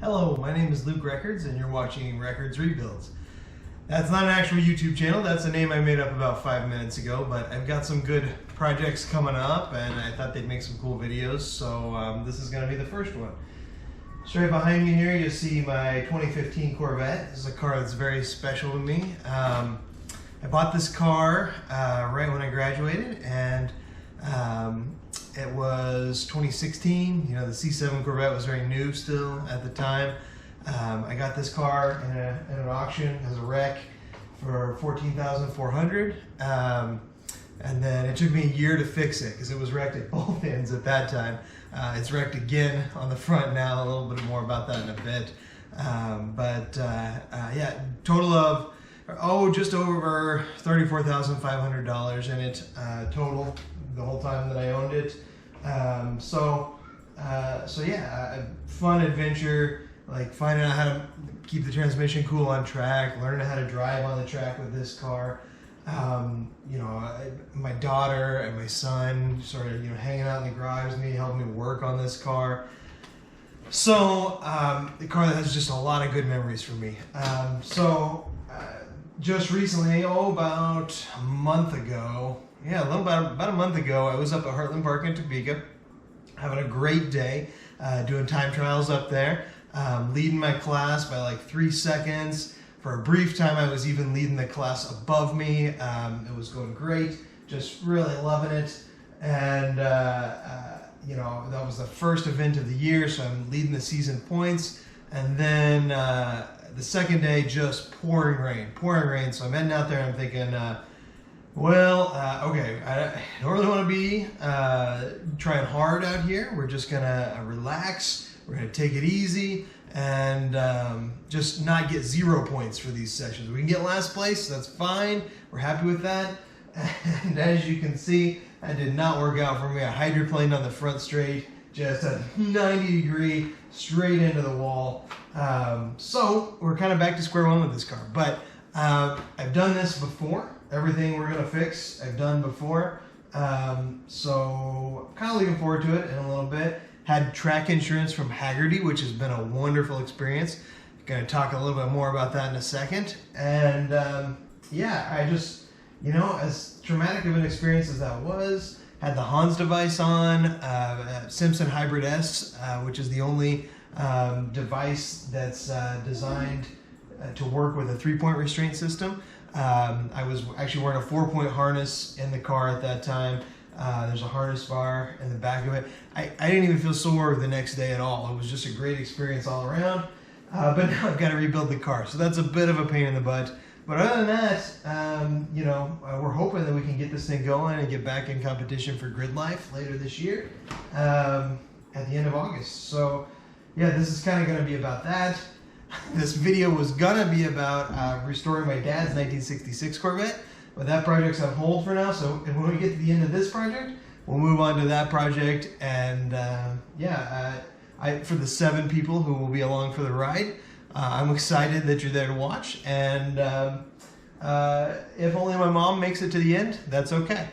Hello, my name is Luke Records and you're watching Records Rebuilds. That's not an actual YouTube channel, that's a name I made up about 5 minutes ago, but I've got some good projects coming up and I thought they'd make some cool videos, so this is going to be the first one. Straight behind me here you see my 2015 Corvette. This is a car that's very special to me. I bought this car right when I graduated, and it was 2016. You know, the C7 Corvette was very new still at the time. I got this car in an auction as a wreck for $14,400, and then it took me a year to fix it because it was wrecked at both ends at that time. It's wrecked again on the front now. A little bit more about that in a bit, yeah, total of just over $34,500 in it total the whole time that I owned it. So yeah, fun adventure, like finding out how to keep the transmission cool on track, learning how to drive on the track with this car. You know, my daughter and my son sort of, hanging out in the garage with me, helping me work on this car. So the car that has just a lot of good memories for me. Just recently, about a month ago, about a month ago, I was up at Heartland Park in Topeka, having a great day, doing time trials up there, leading my class by like 3 seconds. For a brief time, I was even leading the class above me. It was going great, just really loving it. And that was the first event of the year, so I'm leading the season points. And then the second day, just pouring rain. So I'm heading out there and I'm thinking, okay, I don't really want to be trying hard out here. We're just gonna relax. We're gonna take it easy and just not get 0 points for these sessions. We can get last place, that's fine. We're happy with that. And as you can see, that did not work out for me. I hydroplaned on the front straight, just a 90-degree straight into the wall. So we're kind of back to square one with this car. But I've done this before. Everything we're gonna fix, I've done before. So I'm kind of looking forward to it in a little bit. Had track insurance from Haggerty, which has been a wonderful experience. Gonna talk a little bit more about that in a second. And yeah, I just, as traumatic of an experience as that was, had the Hans device on, Simpson Hybrid S, which is the only device that's designed to work with a 3-point restraint system. I was actually wearing a 4-point harness in the car at that time. There's a harness bar in the back of it. I didn't even feel sore the next day at all. It was just a great experience all around. But now I've got to rebuild the car, so that's a bit of a pain in the butt. But other than that, we're hoping that we can get this thing going and get back in competition for Grid Life later this year at the end of August. So yeah, this is kind of going to be about that. This video was going to be about restoring my dad's 1966 Corvette, but that project's on hold for now. So when we get to the end of this project, we'll move on to that project. And for the 7 people who will be along for the ride, I'm excited that you're there to watch. And if only my mom makes it to the end, that's okay.